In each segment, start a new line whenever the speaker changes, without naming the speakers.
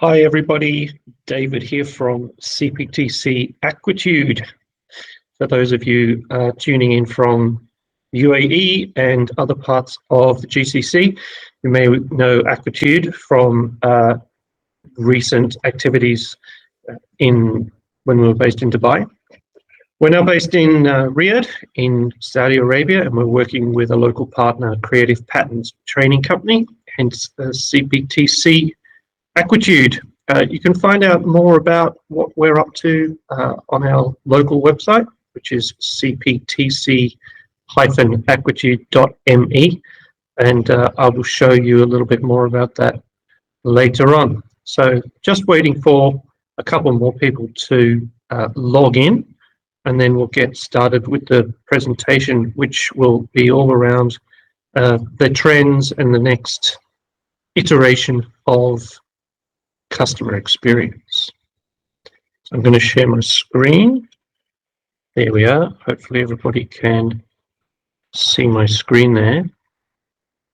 Hi everybody, David here from CPTC Aquitude. For those of you tuning in from UAE and other parts of the GCC, you may know Aquitude from recent activities when we were based in Dubai. We're now based in Riyadh in Saudi Arabia, and we're working with a local partner, Creative Patterns Training Company, hence CPTC Aquitude. You can find out more about what we're up to on our local website, which is cptc-aquitude.me, and I will show you a little bit more about that later on. So just waiting for a couple more people to log in, and then we'll get started with the presentation, which will be all around the trends and the next iteration of customer experience. So I'm going to share my screen. There we are. Hopefully everybody can see my screen there.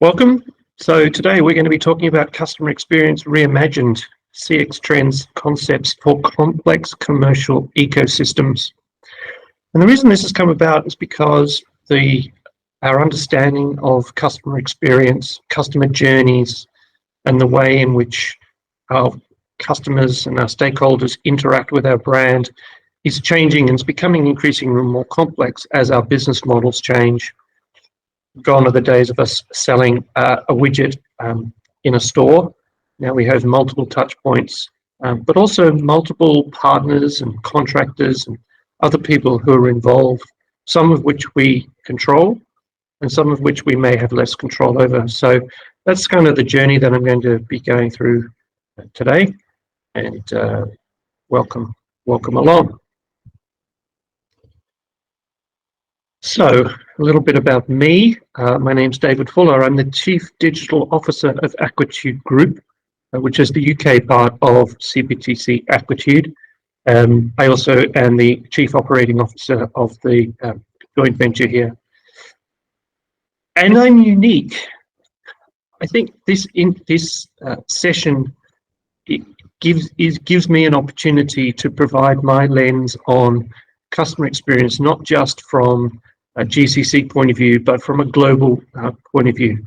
Welcome. So today we're going to be talking about customer experience reimagined, CX trends, concepts for complex commercial ecosystems. And the reason this has come about is because our understanding of customer experience, customer journeys, and the way in which our customers and our stakeholders interact with our brand is changing, and it's becoming increasingly more complex as our business models change. Gone are the days of us selling a widget in a store. Now we have multiple touch points, but also multiple partners and contractors and other people who are involved, some of which we control and some of which we may have less control over. So that's kind of the journey that I'm going to be going through today, and welcome along. So a little bit about me. My name's David Fuller. I'm the Chief Digital Officer of Aquitude Group, which is the UK part of CPTC Aquitude. I also am the Chief Operating Officer of the joint venture here. And I'm unique. I think this session gives me an opportunity to provide my lens on customer experience, not just from a GCC point of view, but from a global point of view.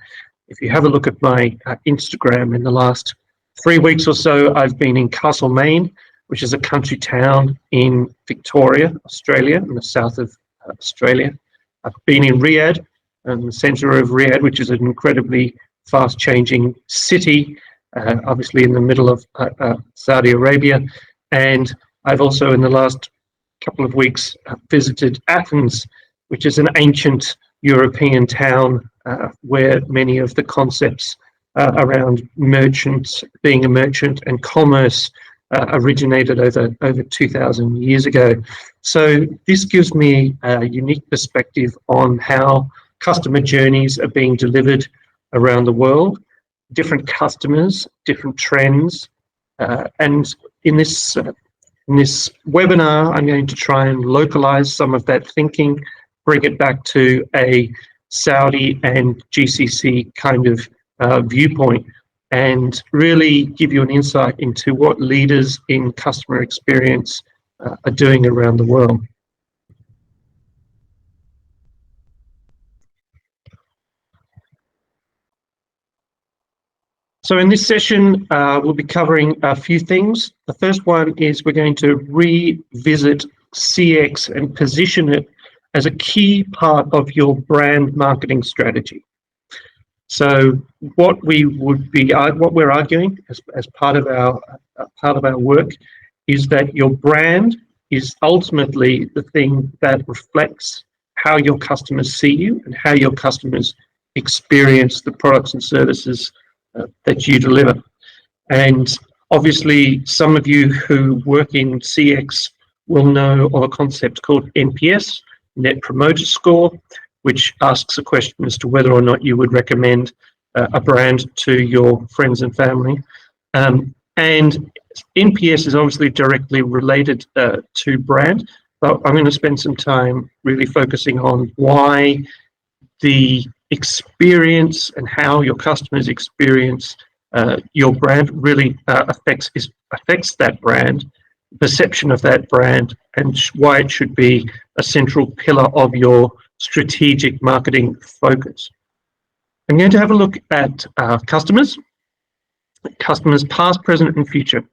If you have a look at my Instagram, in the last 3 weeks or so, I've been in Castlemaine, which is a country town in Victoria, Australia, in the south of Australia. I've been in Riyadh, the centre of Riyadh, which is an incredibly fast-changing city, obviously in the middle of Saudi Arabia. And I've also, in the last couple of weeks, visited Athens, which is an ancient European town where many of the concepts around merchants, being a merchant, and commerce originated over 2,000 years ago. So this gives me a unique perspective on how customer journeys are being delivered around the world, different customers, different trends, and in this webinar, I'm going to try and localize some of that thinking, bring it back to a Saudi and GCC kind of viewpoint, and really give you an insight into what leaders in customer experience are doing around the world. So in this session, we'll be covering a few things. The first one is we're going to revisit CX and position it as a key part of your brand marketing strategy. So what we're arguing as part of our work is that your brand is ultimately the thing that reflects how your customers see you and how your customers experience the products and services that you deliver. And obviously some of you who work in CX will know of a concept called NPS, Net Promoter Score, which asks a question as to whether or not you would recommend a brand to your friends and family. And NPS is obviously directly related to brand, but I'm going to spend some time really focusing on why the experience and how your customers experience your brand really affects that brand, perception of that brand, and why it should be a central pillar of your strategic marketing focus. I'm going to have a look at customers past, present, and future.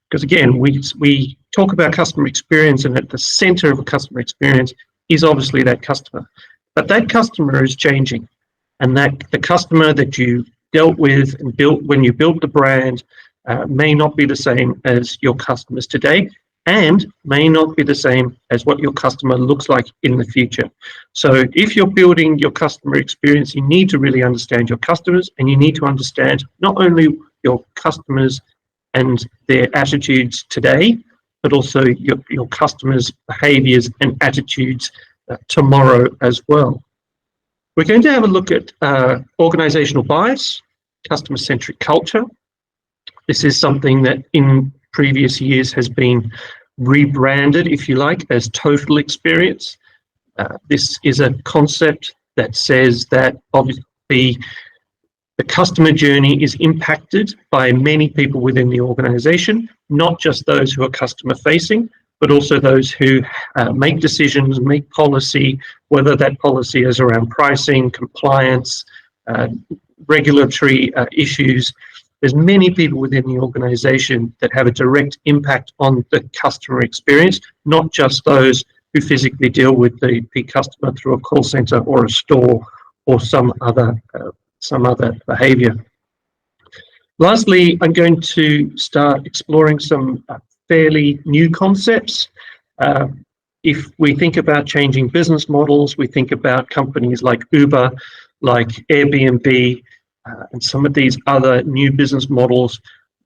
Because again, we talk about customer experience, and at the center of a customer experience is obviously that customer. But that customer is changing, and that the customer that you dealt with and built when you built the brand may not be the same as your customers today, and may not be the same as what your customer looks like in the future. So if you're building your customer experience, you need to really understand your customers, and you need to understand not only your customers and their attitudes today, but also your customers' behaviors and attitudes tomorrow as well. We're going to have a look at organisational bias, customer-centric culture. This is something that in previous years has been rebranded, if you like, as total experience. This is a concept that says that obviously the customer journey is impacted by many people within the organisation, not just those who are customer facing, but also those who make decisions, make policy, whether that policy is around pricing, compliance, regulatory issues. There's many people within the organisation that have a direct impact on the customer experience, not just those who physically deal with the customer through a call centre or a store or some other behaviour. Lastly, I'm going to start exploring some fairly new concepts. If we think about changing business models, we think about companies like Uber, like Airbnb, and some of these other new business models.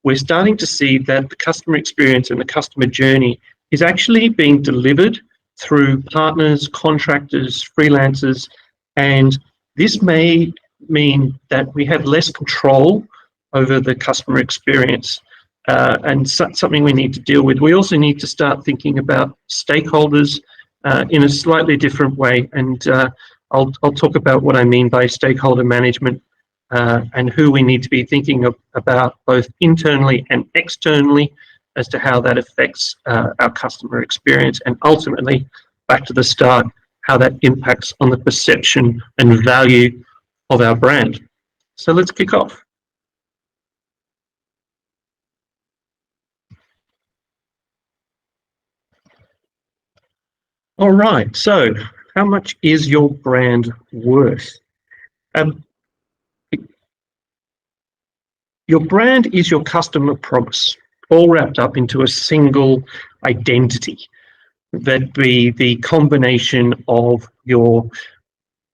We're starting to see that the customer experience and the customer journey is actually being delivered through partners, contractors, freelancers, and this may mean that we have less control over the customer experience, and something we need to deal with. We also need to start thinking about stakeholders in a slightly different way, and I'll talk about what I mean by stakeholder management and who we need to be thinking about both internally and externally as to how that affects our customer experience, and ultimately, back to the start, how that impacts on the perception and value of our brand. So let's kick off. All right, so how much is your brand worth? Your brand is your customer promise, all wrapped up into a single identity. That'd be the combination of your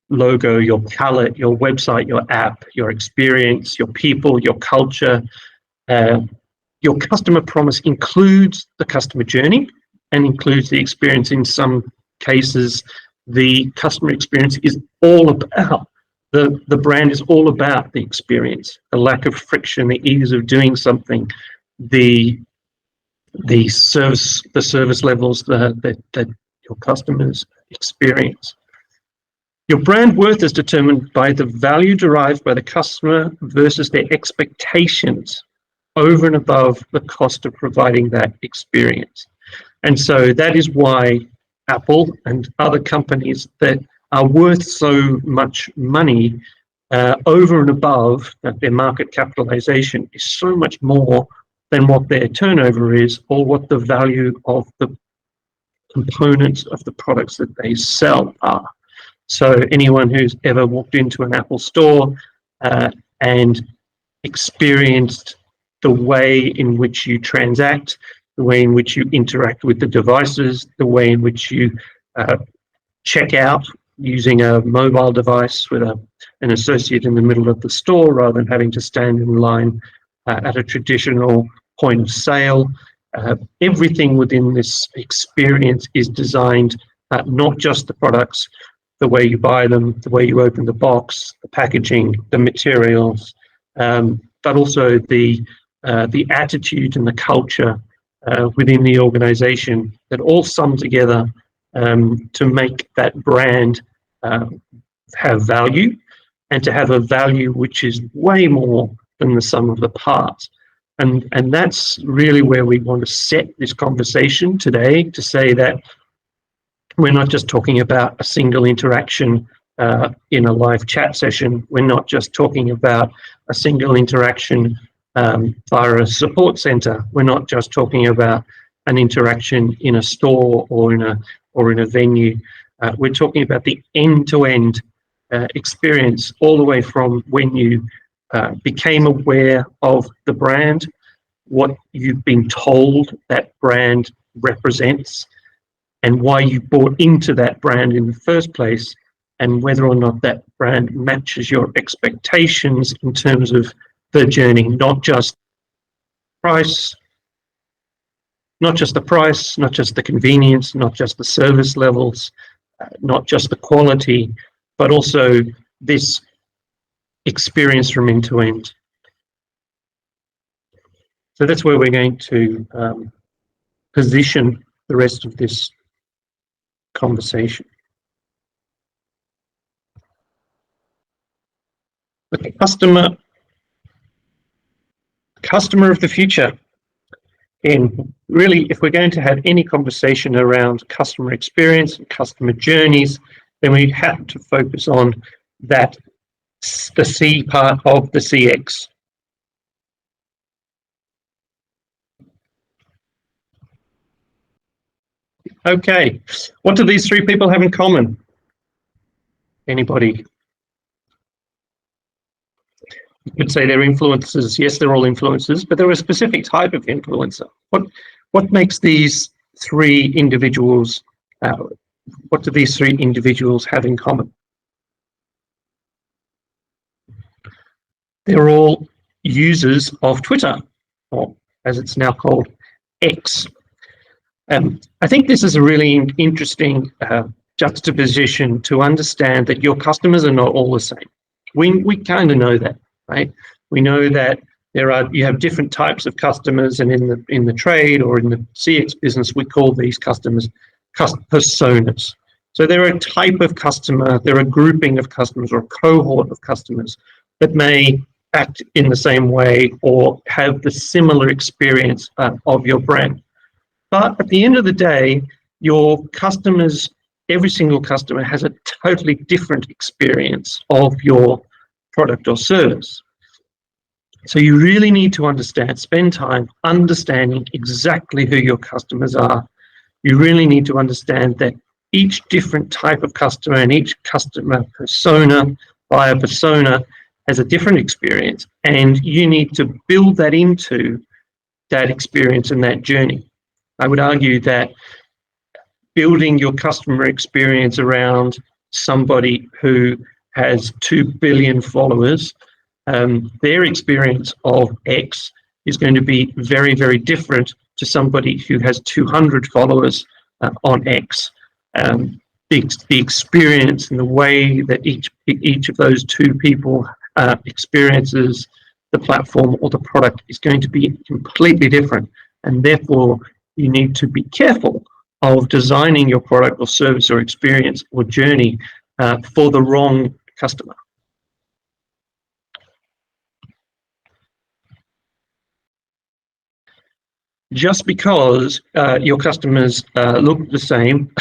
logo, your palette, your website, your app, your experience, your people, your culture. Your customer promise includes the customer journey and includes the experience. In some cases, the customer experience is all about, the brand is all about the experience, the lack of friction, the ease of doing something, the service levels that your customers experience. Your brand worth is determined by the value derived by the customer versus their expectations over and above the cost of providing that experience. And so that is why Apple and other companies that are worth so much money over and above that their market capitalization is so much more than what their turnover is, or what the value of the components of the products that they sell are. So anyone who's ever walked into an Apple store and experienced the way in which you transact, the way in which you interact with the devices, the way in which you check out using a mobile device with an associate in the middle of the store rather than having to stand in line at a traditional point of sale. Everything within this experience is designed, not just the products, the way you buy them, the way you open the box, the packaging, the materials, but also the attitude and the culture within the organization that all sum together to make that brand have value, and to have a value which is way more than the sum of the parts. And that's really where we want to set this conversation today, to say that we're not just talking about a single interaction in a live chat session. We're not just talking about a single interaction via a support center. We're not just talking about an interaction in a store or in a venue. We're talking about the end-to-end experience, all the way from when you became aware of the brand, what you've been told that brand represents, and why you bought into that brand in the first place, and whether or not that brand matches your expectations in terms of the journey, not just price, not just the price, not just the convenience, not just the service levels, not just the quality, but also this experience from end to end. So that's where we're going to position the rest of this conversation. The customer of the future. And really, if we're going to have any conversation around customer experience and customer journeys, then we have to focus on that, the C part of the CX. Okay, what do these three people have in common? Anybody? You could say they're influencers. Yes, they're all influencers, but they're a specific type of influencer. What makes these three individuals, what do these three individuals have in common? They're all users of Twitter, or as it's now called, X. I think this is a really interesting juxtaposition to understand that your customers are not all the same. We kind of know that, right? We know that you have different types of customers, and in the trade or in the CX business, we call these customers personas. So they're a type of customer, they're a grouping of customers or a cohort of customers that may act in the same way or have the similar experience of your brand. But at the end of the day, your customers, every single customer has a totally different experience of your product or service. So you really need to spend time understanding exactly who your customers are. You really need to understand that each different type of customer and each customer persona by a persona has a different experience, and you need to build that into that experience and that journey. I would argue that building your customer experience around somebody who has 2 billion followers, their experience of X is going to be very, very different to somebody who has 200 followers on X. The experience and the way that each of those two people experiences the platform or the product is going to be completely different, and therefore you need to be careful of designing your product or service or experience or journey for the wrong customer. Just because your customers look the same,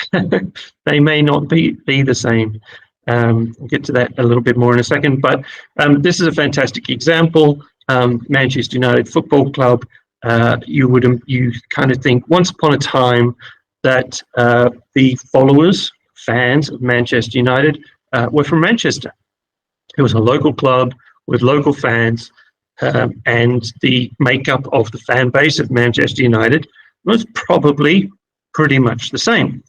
they may not be the same. We'll get to that a little bit more in a second, but this is a fantastic example. Manchester United Football Club, you kind of think once upon a time that the followers, fans of Manchester United were from Manchester. It was a local club with local fans, and the makeup of the fan base of Manchester United was probably pretty much the same.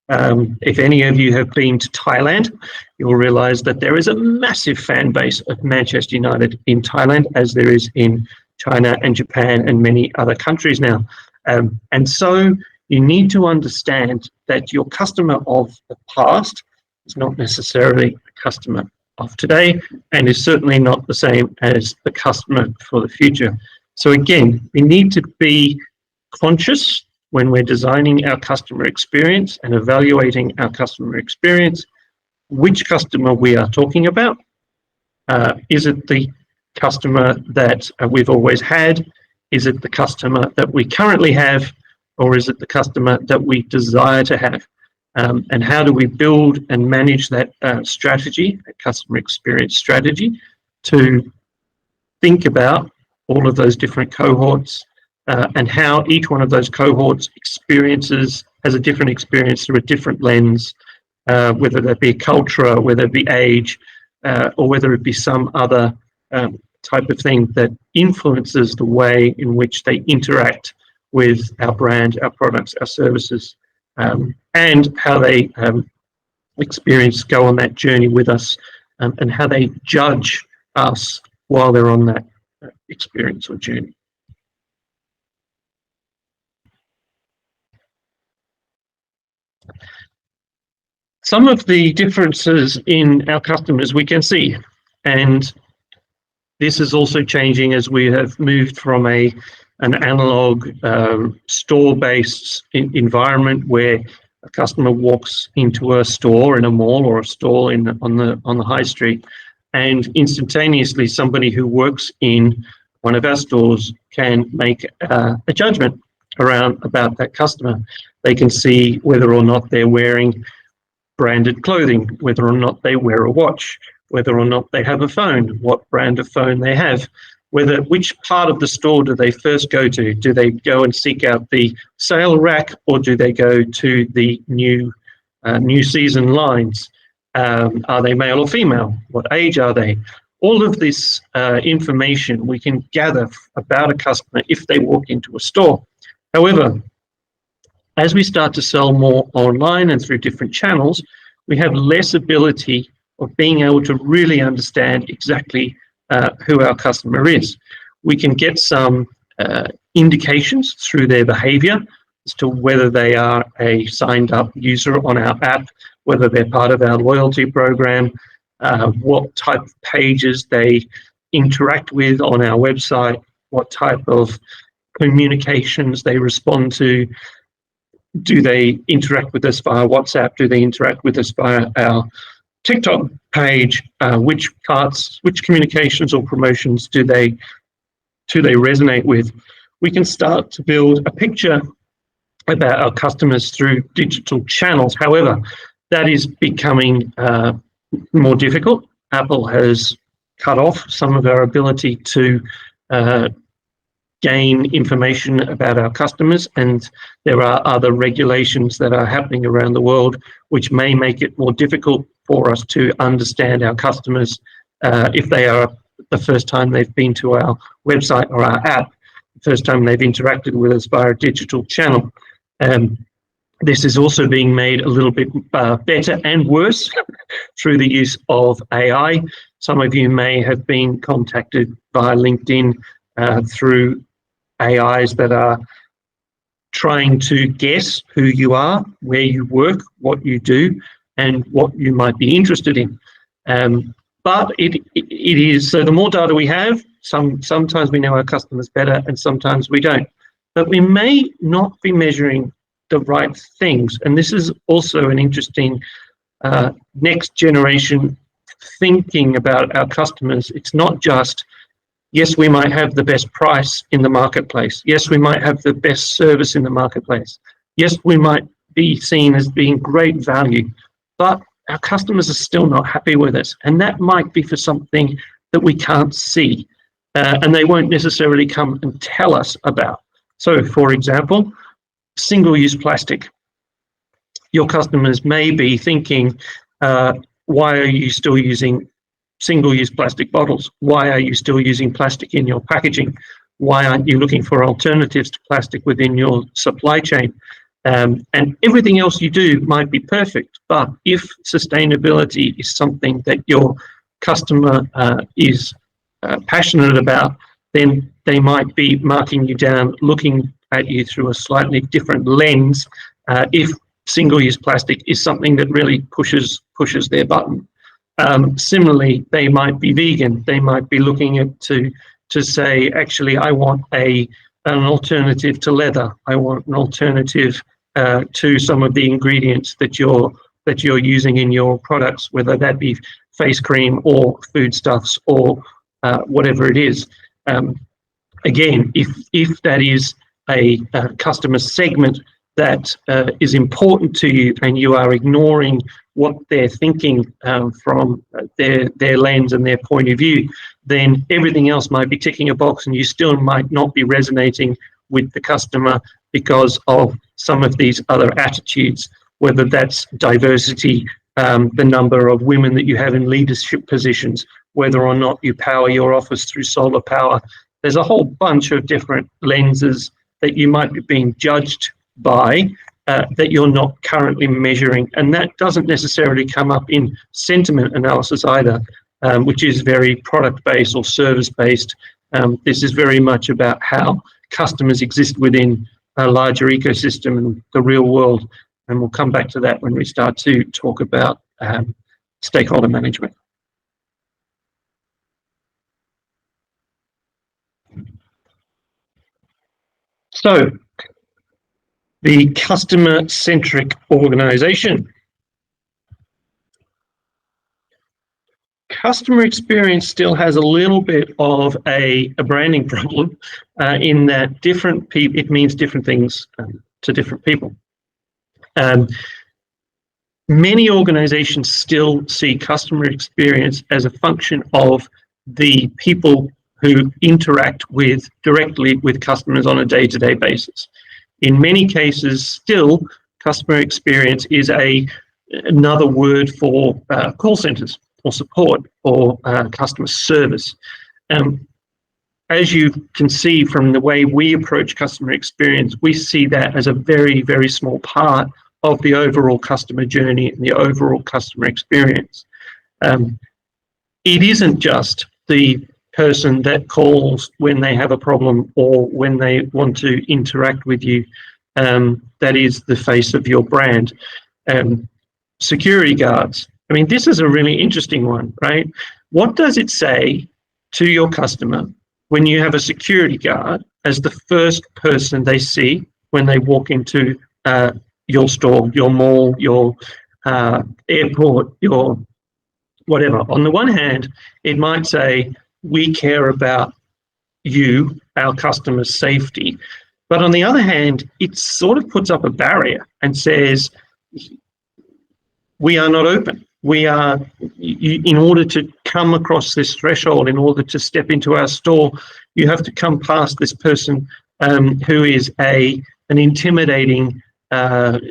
If any of you have been to Thailand, you'll realize that there is a massive fan base of Manchester United in Thailand, as there is in China and Japan and many other countries now. And so you need to understand that your customer of the past is not necessarily a customer of today, and is certainly not the same as the customer for the future. So again, we need to be conscious when we're designing our customer experience and evaluating our customer experience, which customer we are talking about. Is it the customer that we've always had? Is it the customer that we currently have, or is it the customer that we desire to have? And how do we build and manage that strategy, that customer experience strategy, to think about all of those different cohorts and how each one of those cohorts has a different experience through a different lens, whether that be culture, whether it be age, or whether it be some other type of thing that influences the way in which they interact with our brand, our products, our services, and how they go on that journey with us, and how they judge us while they're on that experience or journey. Some of the differences in our customers we can see, and this is also changing as we have moved from an analog store-based environment where a customer walks into a store in a mall or a store on the high street, and instantaneously somebody who works in one of our stores can make a judgment about that customer. They can see whether or not they're wearing branded clothing, whether or not they wear a watch, whether or not they have a phone, what brand of phone they have, which part of the store do they first go to? Do they go and seek out the sale rack, or do they go to the new season lines? Are they male or female? What age are they? All of this information we can gather about a customer if they walk into a store. However, as we start to sell more online and through different channels, we have less ability of being able to really understand exactly who our customer is. We can get some indications through their behavior as to whether they are a signed up user on our app, whether they're part of our loyalty program, what type of pages they interact with on our website, what type of communications they respond to. Do they interact with us via WhatsApp? Do they interact with us via our TikTok page? Which communications or promotions do they resonate with? We can start to build a picture about our customers through digital channels. However, that is becoming more difficult. Apple has cut off some of our ability to gain information about our customers, and there are other regulations that are happening around the world which may make it more difficult for us to understand our customers if they are the first time they've been to our website or our app, the first time they've interacted with us via a digital channel. This is also being made a little bit better and worse through the use of AI. Some of you may have been contacted via LinkedIn through AIs that are trying to guess who you are, where you work, what you do, and what you might be interested in. But it is, so the more data we have, sometimes we know our customers better and sometimes we don't. But we may not be measuring the right things. And this is also an interesting next generation thinking about our customers. It's not just, yes, we might have the best price in the marketplace. Yes, we might have the best service in the marketplace. Yes, we might be seen as being great value, but our customers are still not happy with us. And that might be for something that we can't see, and they won't necessarily come and tell us about. So, for example, single-use plastic. Your customers may be thinking, why are you still using single-use plastic bottles? Why are you still using plastic in your packaging? Why aren't you looking for alternatives to plastic within your supply chain? And everything else you do might be perfect, but if sustainability is something that your customer is passionate about, then they might be marking you down, looking at you through a slightly different lens if single-use plastic is something that really pushes their button. Similarly, they might be vegan. They might be looking at to say, actually, I want an alternative to leather. I want an alternative to some of the ingredients that you're using in your products, whether that be face cream or foodstuffs or whatever it is. Again, if that is a customer segment that is important to you and you are ignoring what they're thinking from their lens and their point of view, then everything else might be ticking a box and you still might not be resonating with the customer because of some of these other attitudes, whether that's diversity, the number of women that you have in leadership positions, whether or not you power your office through solar power. There's a whole bunch of different lenses that you might be being judged by that you're not currently measuring. And that doesn't necessarily come up in sentiment analysis either, which is very product-based or service-based. This is very much about how customers exist within a larger ecosystem and the real world. And we'll come back to that when we start to talk about stakeholder management. So, the customer-centric organisation. Customer experience still has a little bit of a branding problem in that different people, it means different things to different people. Many organizations still see customer experience as a function of the people who interact directly with customers on a day-to-day basis. In many cases, still, customer experience is another word for call centers or support or customer service. As you can see from the way we approach customer experience, we see that as a very, very small part of the overall customer journey and the overall customer experience. It isn't just the person that calls when they have a problem or when they want to interact with you that is the face of your brand. Security guards. I mean, this is a really interesting one, right? What does it say to your customer when you have a security guard as the first person they see when they walk into your store, your mall, your airport, your whatever? On the one hand, it might say, we care about you, our customers' safety. But on the other hand, it sort of puts up a barrier and says, we are not open. We are, in order to come across this threshold, in order to step into our store, you have to come past this person who is an intimidating welcomer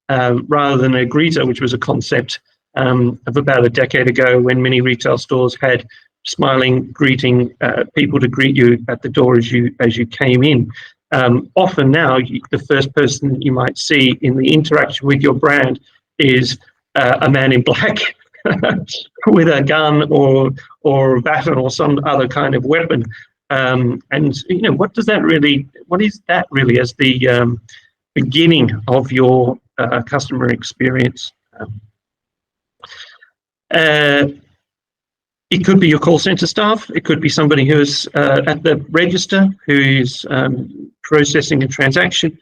rather than a greeter, which was a concept of about a decade ago when many retail stores had smiling, greeting people to greet you at the door as you came in. Often now, the first person that you might see in the interaction with your brand is a man in black with a gun or a baton or some other kind of weapon. And you know, what is that really as the beginning of your customer experience? It could be your call center staff. It could be somebody who's at the register who's processing a transaction.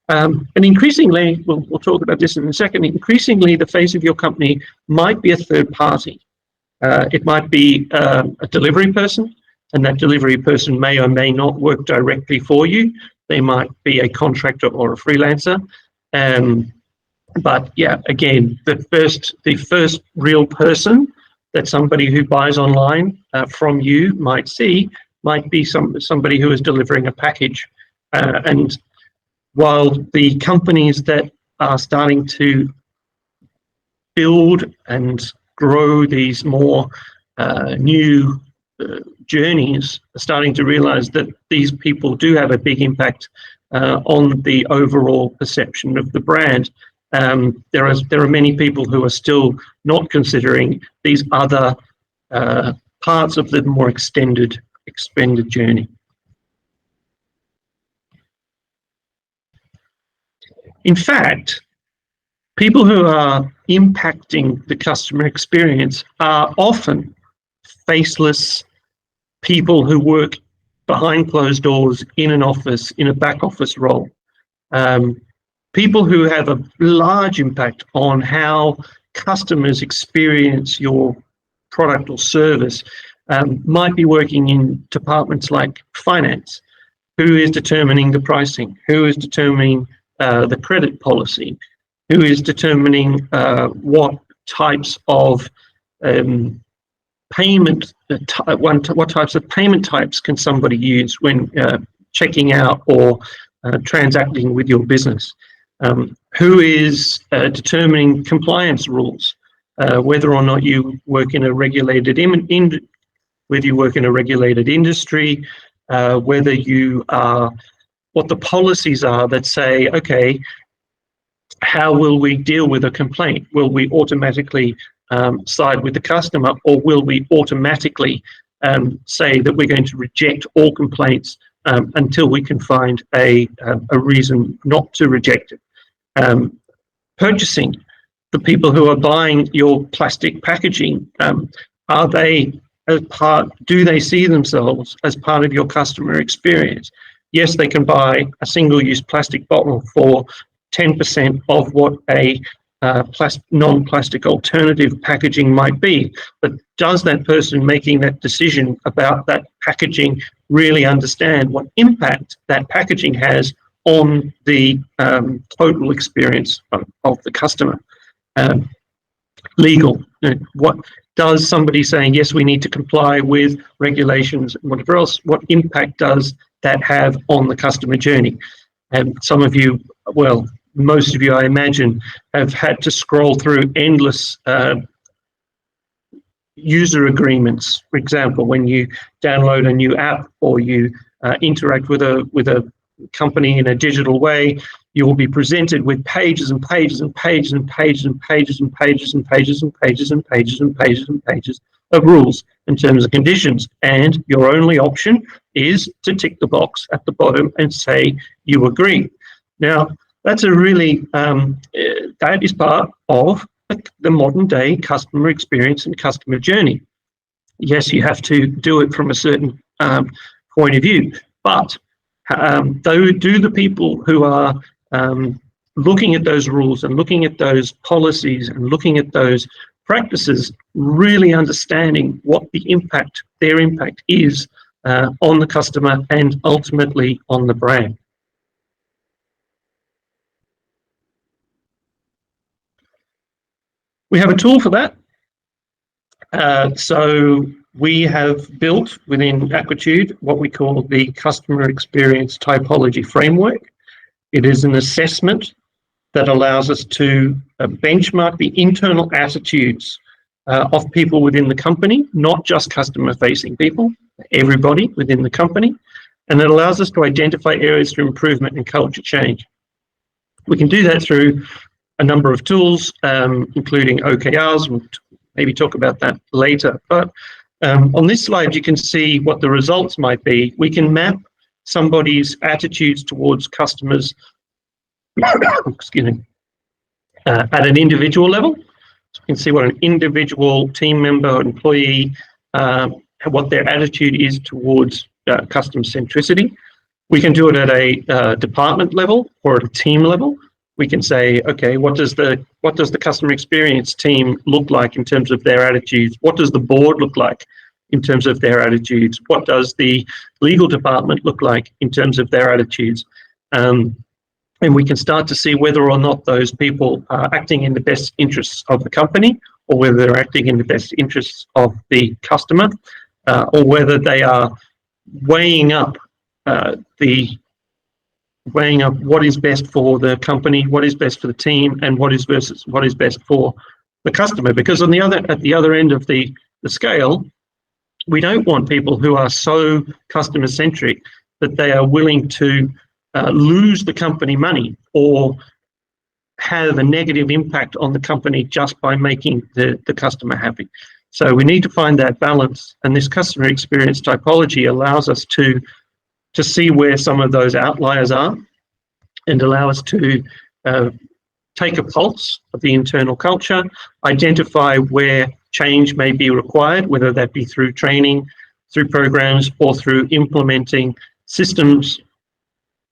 And increasingly, we'll talk about this in a second, increasingly the face of your company might be a third party. It might be a delivery person, and that delivery person may or may not work directly for you. They might be a contractor or a freelancer. But yeah, again, the first real person that somebody who buys online from you might see might be somebody who is delivering a package. And while the companies that are starting to build and grow these more new journeys are starting to realize that these people do have a big impact on the overall perception of the brand. There are many people who are still not considering these other parts of the more extended journey. In fact, people who are impacting the customer experience are often faceless people who work behind closed doors in an office, in a back office role. People who have a large impact on how customers experience your product or service might be working in departments like finance. Who is determining the pricing? Who is determining the credit policy? Who is determining what types of payment? What types of payment types can somebody use when checking out or transacting with your business? Who is determining compliance rules? Whether or not you work in a regulated whether you work in a regulated industry, whether you are, what the policies are that say, okay, how will we deal with a complaint? Will we automatically side with the customer, or will we automatically say that we're going to reject all complaints until we can find a reason not to reject it? Purchasing, the people who are buying your plastic packaging, are they do they see themselves as part of your customer experience? Yes, they can buy a single-use plastic bottle for 10% of what a non-plastic alternative packaging might be, but does that person making that decision about that packaging really understand what impact that packaging has on the total experience of the customer? Legal, what does somebody saying, yes, we need to comply with regulations and whatever else, what impact does that have on the customer journey? And some of you, well, most of you, I imagine, have had to scroll through endless user agreements. For example, when you download a new app or you interact with a company in a digital way, you will be presented with pages and pages and pages and pages and pages and pages and pages and pages and pages and pages and pages of rules and terms and conditions. And your only option is to tick the box at the bottom and say you agree. Now, that's a really, that is part of the modern day customer experience and customer journey. Yes, you have to do it from a certain point of view, but do the people who are looking at those rules and looking at those policies and looking at those practices really understanding what their impact is on the customer and ultimately on the brand? We have a tool for that. So we have built within Aquitude what we call the Customer Experience Typology Framework. It is an assessment that allows us to benchmark the internal attitudes of people within the company, not just customer-facing people, everybody within the company, and it allows us to identify areas for improvement and culture change. We can do that through a number of tools, including OKRs. We'll maybe talk about that later. But on this slide, you can see what the results might be. We can map somebody's attitudes towards customers excuse me, at an individual level. So you can see what an individual team member or employee, what their attitude is towards customer centricity. We can do it at a department level or at a team level. We can say, okay, what does the customer experience team look like in terms of their attitudes? What does the board look like in terms of their attitudes? What does the legal department look like in terms of their attitudes? And we can start to see whether or not those people are acting in the best interests of the company, or whether they're acting in the best interests of the customer, or whether they are weighing up what is best for the company, what is best for the team, and what is best for the customer. Because at the other end of the scale, we don't want people who are so customer centric that they are willing to lose the company money or have a negative impact on the company just by making the customer happy. So we need to find that balance, and this customer experience typology allows us to see where some of those outliers are and allow us to take a pulse of the internal culture, identify where change may be required, whether that be through training, through programs, or through implementing systems,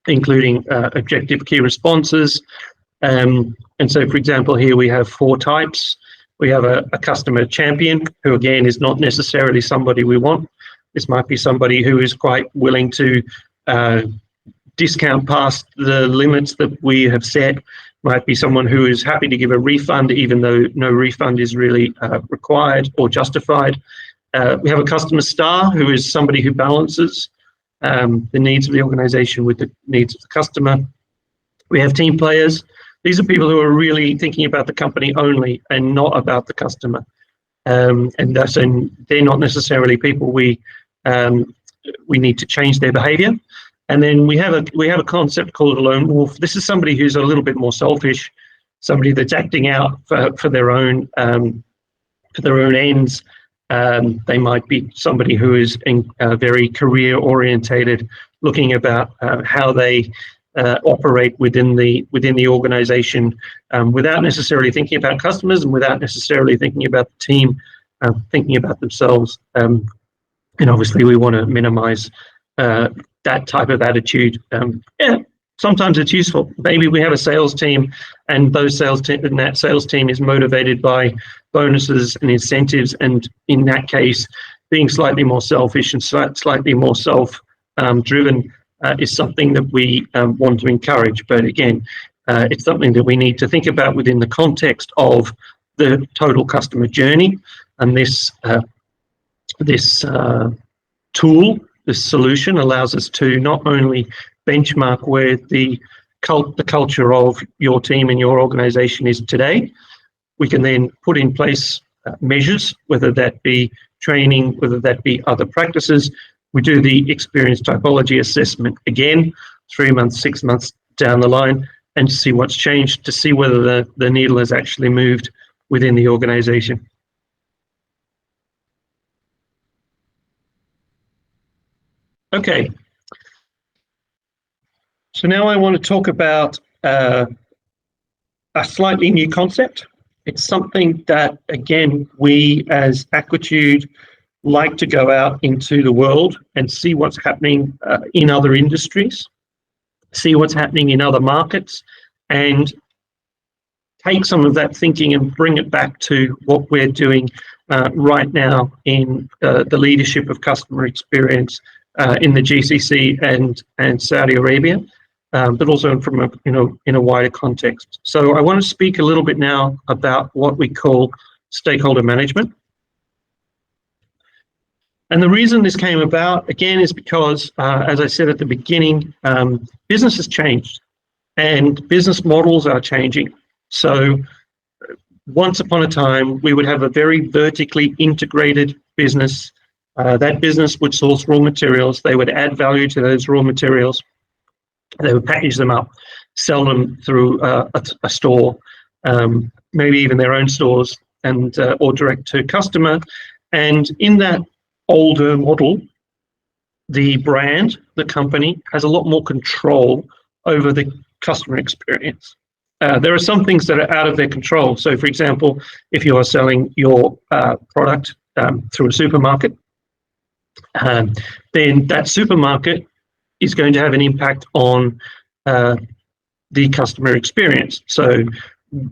including objective key responses. And so, for example, here we have 4 types. We have a customer champion, who again is not necessarily somebody we want. This might be somebody who is quite willing to discount past the limits that we have set. Might be someone who is happy to give a refund even though no refund is really required or justified. We have a customer star, who is somebody who balances the needs of the organisation with the needs of the customer. We have team players. These are people who are really thinking about the company only and not about the customer. And they're not necessarily people we need to change their behaviour. And then we have a concept called a lone wolf. This is somebody who's a little bit more selfish, somebody that's acting out for their own ends. They might be somebody who is very career orientated, looking about how they operate within the organisation, without necessarily thinking about customers and without necessarily thinking about the team, thinking about themselves. And obviously, we want to minimise that type of attitude. Sometimes it's useful. Maybe we have a sales team, and that sales team is motivated by bonuses and incentives, and in that case, being slightly more selfish and slightly more self-driven is something that we want to encourage. But again, it's something that we need to think about within the context of the total customer journey. And this tool, this solution, allows us to not only benchmark where the culture of your team and your organisation is today. We can then put in place measures, whether that be training, whether that be other practices. We do the experience typology assessment again, 3 months, 6 months down the line, and see what's changed, to see whether the needle has actually moved within the organisation. Okay. So now I want to talk about a slightly new concept. It's something that, again, we as Aquitude like to go out into the world and see what's happening in other industries, see what's happening in other markets, and take some of that thinking and bring it back to what we're doing right now in the leadership of customer experience in the GCC and Saudi Arabia. But also from in a wider context. So I want to speak a little bit now about what we call stakeholder management. And the reason this came about, again, is because, as I said at the beginning, business has changed and business models are changing. So once upon a time, we would have a very vertically integrated business. That business would source raw materials. They would add value to those raw materials. They would package them up, sell them through a store, maybe even their own stores, and or direct to customer. And in that older model, the brand, the company, has a lot more control over the customer experience. There are some things that are out of their control. So, for example, if you are selling your product through a supermarket, then that supermarket is going to have an impact on the customer experience. So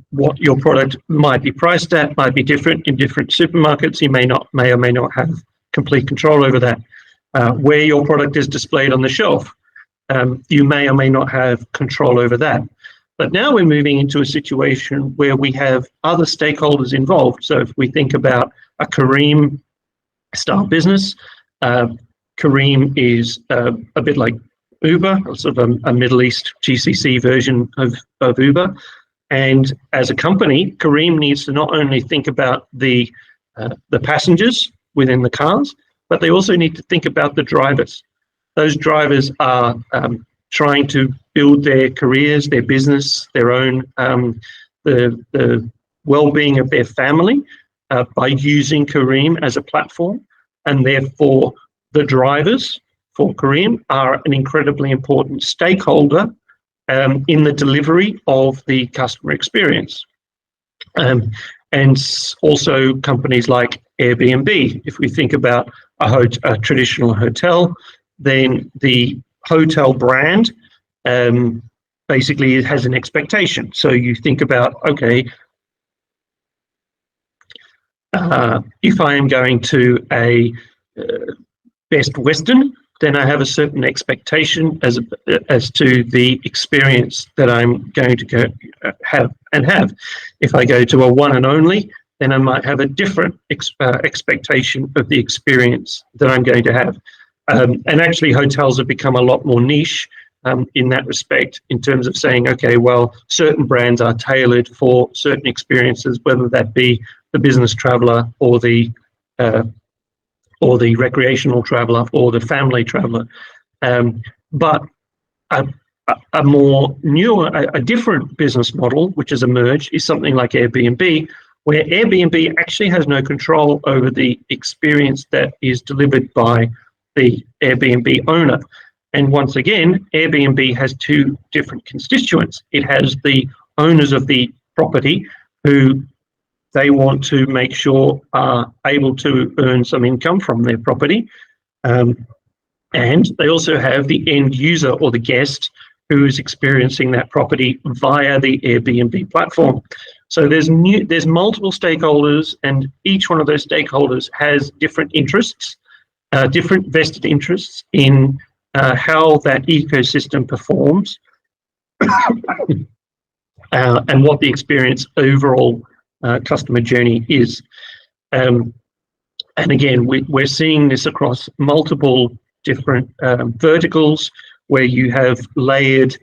what your product might be priced at might be different in different supermarkets. You may or may not have complete control over that. Where your product is displayed on the shelf, you may or may not have control over that. But now we're moving into a situation where we have other stakeholders involved. So if we think about a Careem style business, Careem is a bit like Uber, sort of a Middle East GCC version of Uber. And as a company, Careem needs to not only think about the passengers within the cars, but they also need to think about the drivers. Those drivers are trying to build their careers, their business, their own, the well-being of their family by using Careem as a platform. And therefore, the drivers for Careem are an incredibly important stakeholder in the delivery of the customer experience. And also companies like Airbnb. If we think about a traditional hotel, then the hotel brand basically has an expectation. So you think about, okay, if I am going to a Best Western, then I have a certain expectation as to the experience that I'm going to have. If I go to a one and only, then I might have a different expectation of the experience that I'm going to have. And actually, hotels have become a lot more niche in that respect, in terms of saying, okay, well, certain brands are tailored for certain experiences, whether that be the business traveller or the recreational traveller or the family traveller. But a more newer, a different business model which has emerged is something like Airbnb, where Airbnb actually has no control over the experience that is delivered by the Airbnb owner. And once again, Airbnb has two different constituents. It has the owners of the property, who they want to make sure are able to earn some income from their property. And they also have the end user, or the guest, who is experiencing that property via the Airbnb platform. So there's multiple stakeholders, and each one of those stakeholders has different interests, different vested interests in how that ecosystem performs, and what the experience overall customer journey is. And again, we're seeing this across multiple different verticals, where you have layered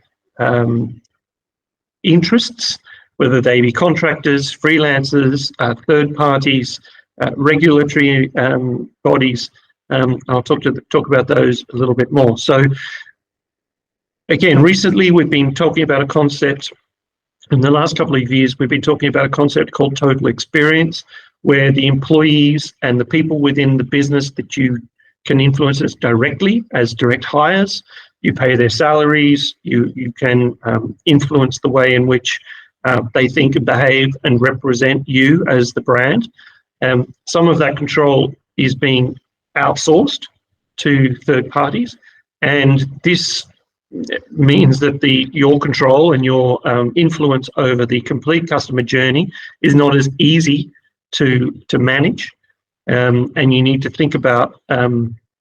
interests, whether they be contractors, freelancers, third parties, regulatory bodies. I'll talk about those a little bit more. So again, recently we've been talking about a concept. In the last couple of years, we've been talking about a concept called total experience, where the employees and the people within the business that you can influence as directly as direct hires, you pay their salaries, you can influence the way in which they think and behave and represent you as the brand. Some of that control is being outsourced to third parties, and this means that your control and your influence over the complete customer journey is not as easy to manage, and you need to think about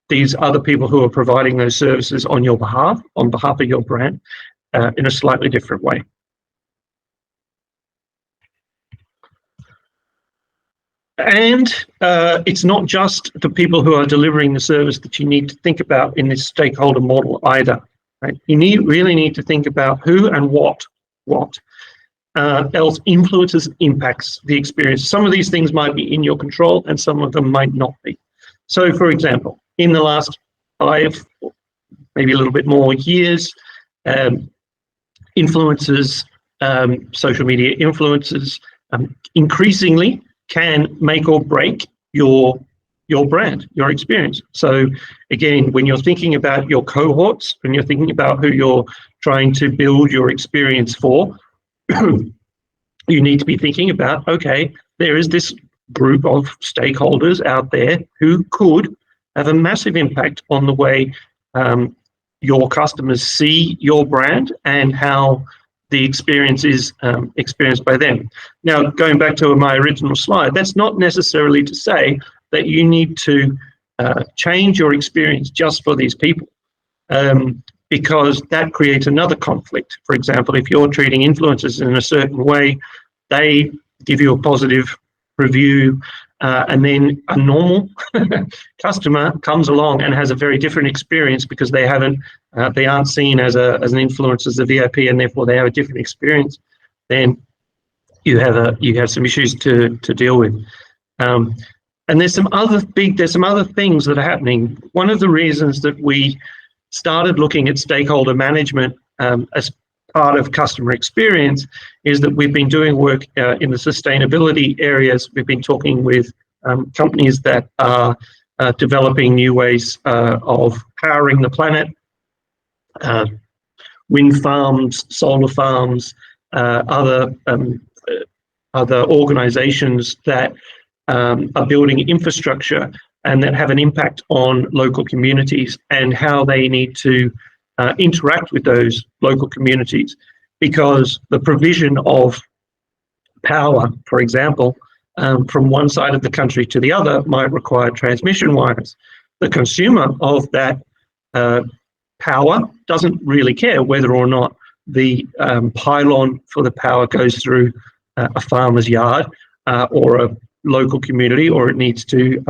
these other people who are providing those services on your behalf, on behalf of your brand, in a slightly different way. And it's not just the people who are delivering the service that you need to think about in this stakeholder model either. Right? You really need to think about who and what else influences, impacts the experience. Some of these things might be in your control, and some of them might not be. So, for example, in the last 5, maybe a little bit more years, influencers, social media influencers, increasingly can make or break your brand, your experience. So again, when you're thinking about your cohorts, when you're thinking about who you're trying to build your experience for, you need to be thinking about, okay, there is this group of stakeholders out there who could have a massive impact on the way your customers see your brand and how the experience is experienced by them. Now, going back to my original slide, that's not necessarily to say that you need to change your experience just for these people, because that creates another conflict. For example, if you're treating influencers in a certain way, they give you a positive review, and then a normal customer comes along and has a very different experience because they aren't seen as an influencer, as a VIP, and therefore they have a different experience. Then you have some issues to deal with. And there's some other things that are happening. One of the reasons that we started looking at stakeholder management as part of customer experience is that we've been doing work in the sustainability areas. We've been talking with companies that are developing new ways of powering the planet, wind farms, solar farms, other organizations that are building infrastructure and that have an impact on local communities, and how they need to interact with those local communities, because the provision of power, for example, from one side of the country to the other might require transmission wires. The consumer of that power doesn't really care whether or not the pylon for the power goes through a farmer's yard or a local community, or it needs to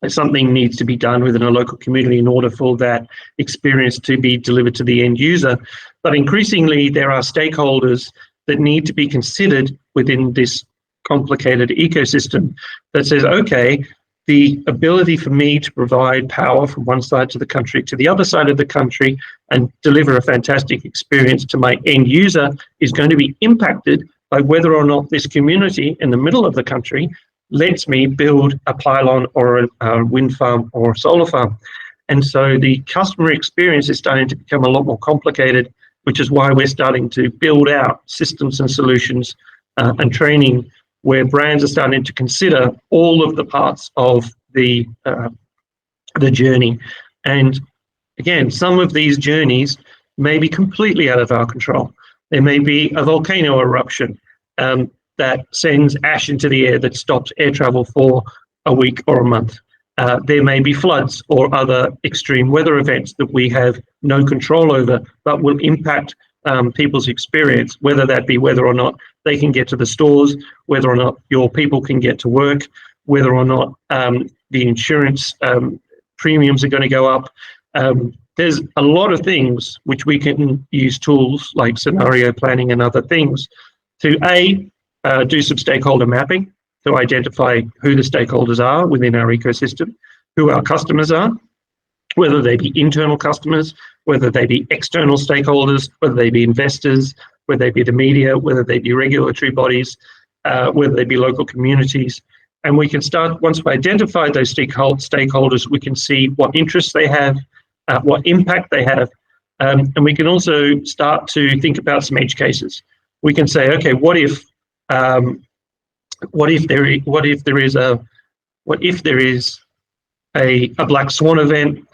something needs to be done within a local community in order for that experience to be delivered to the end user. But increasingly, there are stakeholders that need to be considered within this complicated ecosystem that says, okay, the ability for me to provide power from one side of the country to the other side of the country and deliver a fantastic experience to my end user is going to be impacted by whether or not this community in the middle of the country lets me build a pylon or a wind farm or a solar farm. And so the customer experience is starting to become a lot more complicated, which is why we're starting to build out systems and solutions and training where brands are starting to consider all of the parts of the journey. And again, some of these journeys may be completely out of our control. There may be a volcano eruption that sends ash into the air that stops air travel for a week or a month. There may be floods or other extreme weather events that we have no control over, but will impact people's experience, whether that be whether or not they can get to the stores, whether or not your people can get to work, whether or not the insurance premiums are going to go up. There's a lot of things which we can use tools like scenario planning and other things to do some stakeholder mapping to identify who the stakeholders are within our ecosystem, who our customers are, whether they be internal customers, whether they be external stakeholders, whether they be investors, whether they be the media, whether they be regulatory bodies, whether they be local communities. And we can start, once we identify those stakeholders, we can see what interests they have, what impact they have, and we can also start to think about some edge cases. We can say, okay, what if there is a black swan event,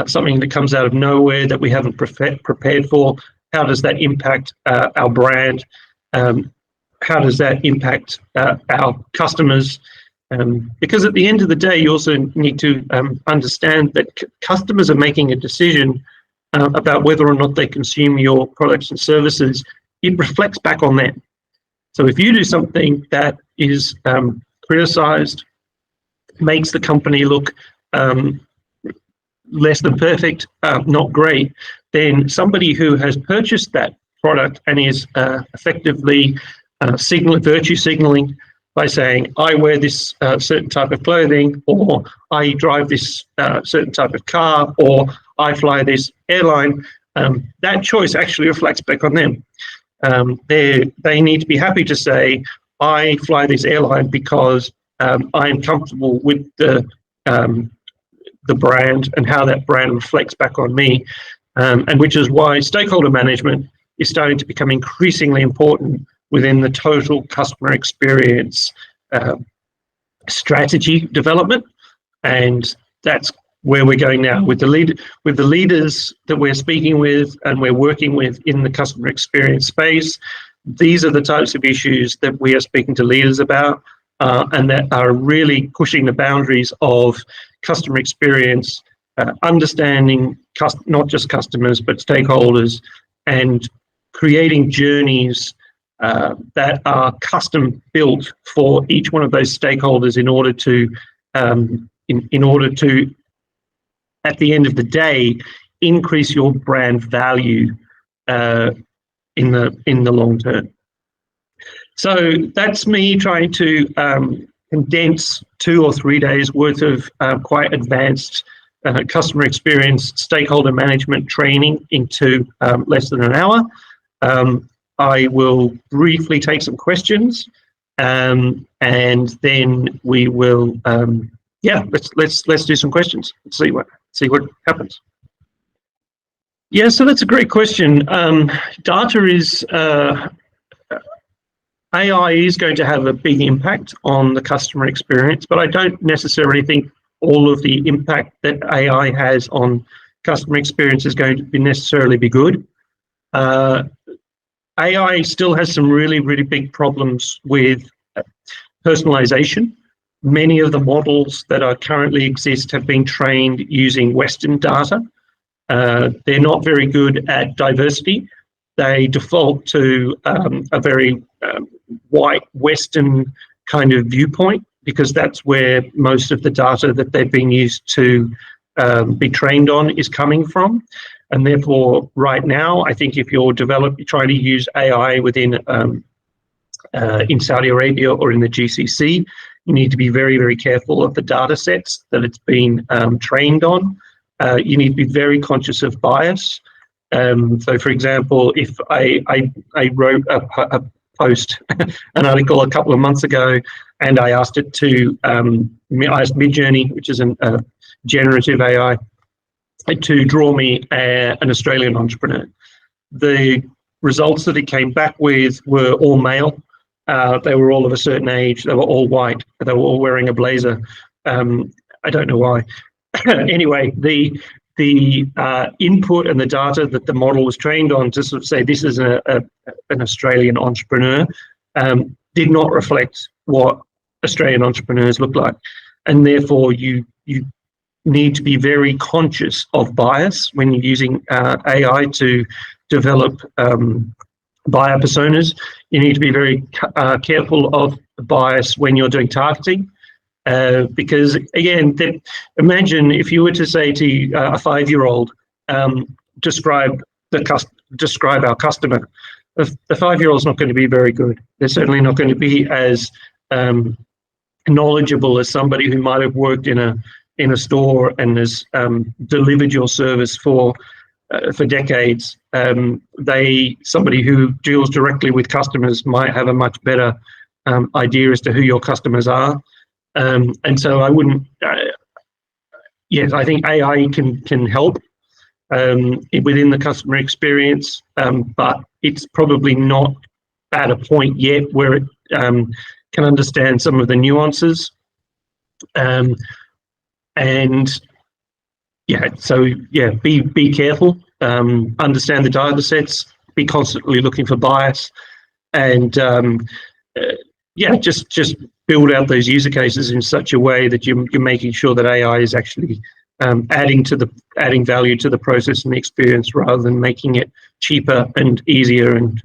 something that comes out of nowhere that we haven't prepared for? How does that impact our brand? How does that impact our customers? Because at the end of the day, you also need to understand that customers are making a decision about whether or not they consume your products and services. It reflects back on them. So if you do something that is criticized, makes the company look less than perfect, not great, then somebody who has purchased that product and is effectively virtue signaling by saying, I wear this certain type of clothing, or I drive this certain type of car, or I fly this airline, that choice actually reflects back on them. They need to be happy to say, I fly this airline because I'm comfortable with the brand and how that brand reflects back on me, and which is why stakeholder management is starting to become increasingly important within the total customer experience strategy development. And that's where we're going now with the leaders that we're speaking with and we're working with in the customer experience space. These are the types of issues that we are speaking to leaders about, and that are really pushing the boundaries of customer experience, understanding not just customers but stakeholders, and creating journeys that are custom built for each one of those stakeholders in order to at the end of the day increase your brand value in the long term. So that's me trying to condense 2 or 3 days worth of quite advanced customer experience stakeholder management training into less than an hour. I will briefly take some questions, and then we will let's do some questions and see what happens. Yeah, so that's a great question. Data is AI is going to have a big impact on the customer experience, but I don't necessarily think all of the impact that AI has on customer experience is going to necessarily be good. AI still has some really, really big problems with Personalisation. Many of the models that are currently exist have been trained using Western data. They're not very good at diversity. They default to a very white Western kind of viewpoint, because that's where most of the data that they've been used to be trained on is coming from. And therefore, right now, I think if you're trying to use AI within in Saudi Arabia or in the GCC, you need to be very, very careful of the data sets that it's been trained on. You need to be very conscious of bias. So, for example, if I wrote a post, an article a couple of months ago, and I asked it to, I asked Midjourney, which is a generative AI, to draw me an Australian entrepreneur. The results that it came back with were all male. They were all of a certain age. They were all white. They were all wearing a blazer. I don't know why. Anyway, the input and the data that the model was trained on to sort of say this is an Australian entrepreneur did not reflect what Australian entrepreneurs look like. And therefore, you need to be very conscious of bias when you're using AI to develop buyer personas. You need to be very careful of bias when you're doing targeting. Because again, imagine if you were to say to a 5-year-old, describe our customer. The 5-year-old's not going to be very good. They're certainly not going to be as knowledgeable as somebody who might have worked in a store and has delivered your service for decades. Somebody who deals directly with customers might have a much better idea as to who your customers are. And so I wouldn't. Yes, I think AI can help within the customer experience, but it's probably not at a point yet where it can understand some of the nuances. And yeah, so yeah, be careful. Understand the data sets. Be constantly looking for bias, and yeah, just build out those user cases in such a way that you're making sure that AI is actually adding value to the process and the experience, rather than making it cheaper and easier. And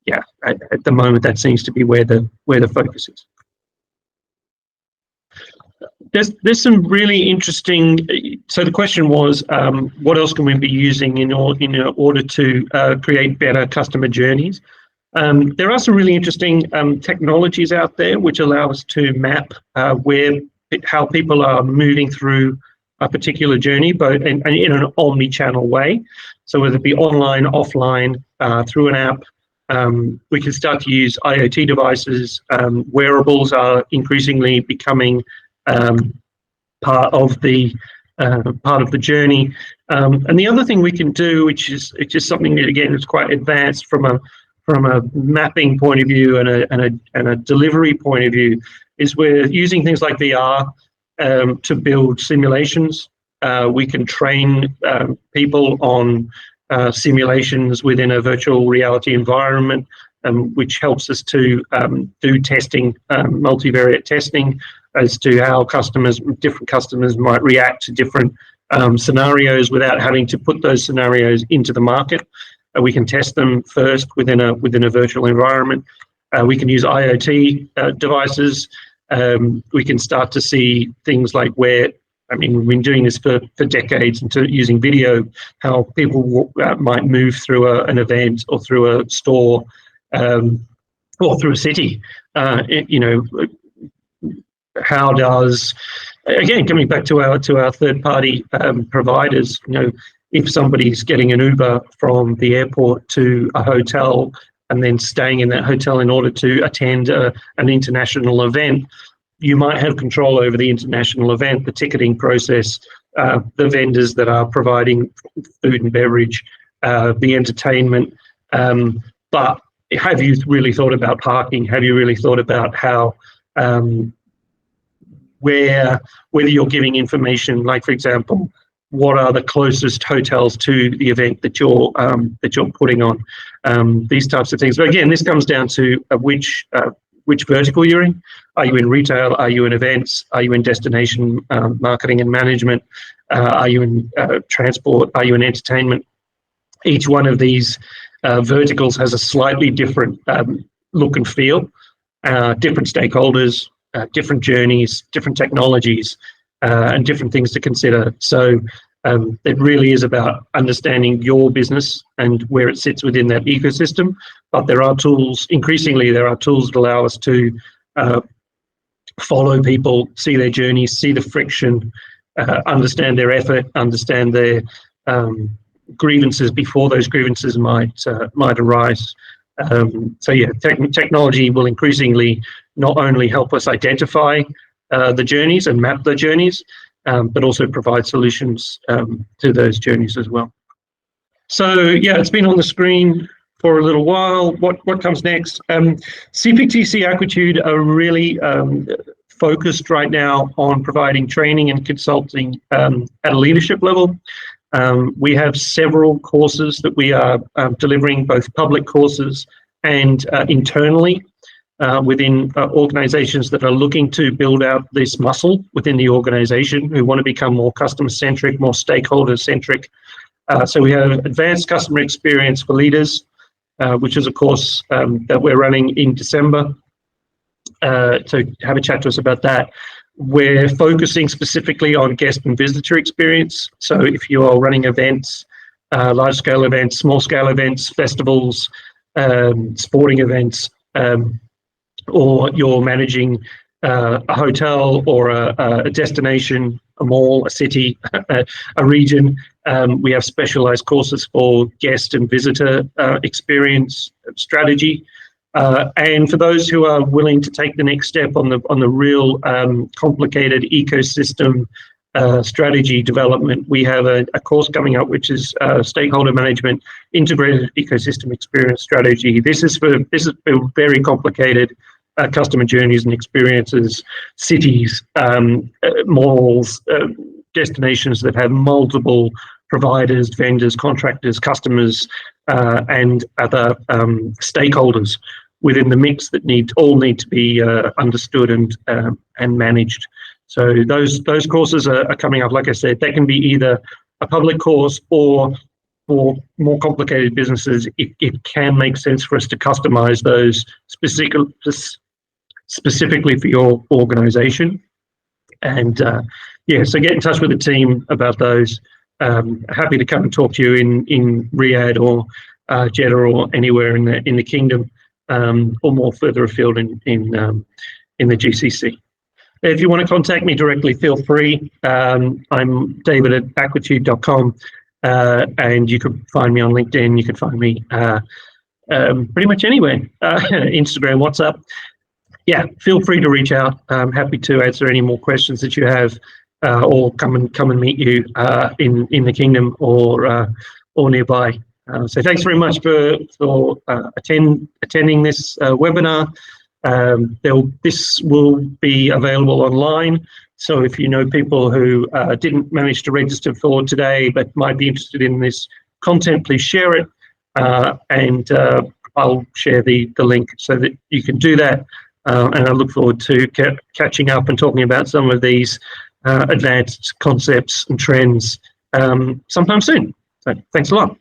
yeah, at the moment, that seems to be where the focus is. There's some really interesting. So the question was, what else can we be using in order to create better customer journeys? There are some really interesting technologies out there which allow us to map how people are moving through a particular journey, but in an omni-channel way. So whether it be online, offline, through an app, we can start to use IoT devices. Wearables are increasingly becoming part of the journey. And the other thing we can do, which is something that again is quite advanced from a mapping point of view and a delivery point of view, is we're using things like VR to build simulations. We can train people on simulations within a virtual reality environment, which helps us to do testing, multivariate testing, as to how different customers might react to different scenarios without having to put those scenarios into the market. We can test them first within a virtual environment. We can use IoT devices. We can start to see things like we've been doing this for decades, using video, how people might move through an event or through a store or through a city. How does, again, coming back to our third-party providers, if somebody's getting an Uber from the airport to a hotel and then staying in that hotel in order to attend an international event, you might have control over the international event, the ticketing process, the vendors that are providing food and beverage, the entertainment. But have you really thought about parking? Have you really thought about how whether you're giving information, like, for example, what are the closest hotels to the event that you're putting on? These types of things. But again, this comes down to which which vertical you're in. Are you in retail? Are you in events? Are you in destination marketing and management? Are you in transport? Are you in entertainment? Each one of these verticals has a slightly different look and feel, different stakeholders, different journeys, different technologies, and different things to consider. So it really is about understanding your business and where it sits within that ecosystem. But there are tools, increasingly, there are tools that allow us to follow people, see their journeys, see the friction, understand their effort, understand their grievances before those grievances might arise. So yeah, technology will increasingly not only help us identify the journeys and map the journeys, but also provide solutions to those journeys as well. So yeah, it's been on the screen for a little while. What comes next? CPTC Aquitude are really focused right now on providing training and consulting at a leadership level. We have several courses that we are delivering, both public courses and internally within organizations that are looking to build out this muscle within the organization, who want to become more customer-centric, more stakeholder-centric. So we have Advanced Customer Experience for Leaders, which is a course that we're running in December. So have a chat to us about that. We're focusing specifically on guest and visitor experience. So if you are running events, large-scale events, small-scale events, festivals, sporting events, or you're managing a hotel or a destination, a mall, a city, a region, we have specialized courses for guest and visitor experience strategy. And for those who are willing to take the next step on the real complicated ecosystem strategy development, we have a course coming up, which is Stakeholder Management Integrated Ecosystem Experience Strategy. This is for very complicated customer journeys and experiences, cities, malls, destinations that have multiple providers, vendors, contractors, customers, and other stakeholders within the mix that all need to be understood and managed. So those courses are coming up. Like I said, they can be either a public course, or for more complicated businesses, it can make sense for us to customize those specifically for your organization. And yeah, so get in touch with the team about those. Happy to come and talk to you in Riyadh or Jeddah or anywhere in the kingdom, or more further afield in the GCC. If you want to contact me directly, feel free. I'm David at aquitude.com, and you can find me on LinkedIn. You can find me pretty much anywhere. Instagram, WhatsApp. Yeah, feel free to reach out. I'm happy to answer any more questions that you have, or come and meet you in the kingdom or nearby. So thanks very much for attending this webinar. This will be available online. So if you know people who didn't manage to register for today but might be interested in this content, please share it, and I'll share the link so that you can do that. And I look forward to catching up and talking about some of these advanced concepts and trends sometime soon. So thanks a lot.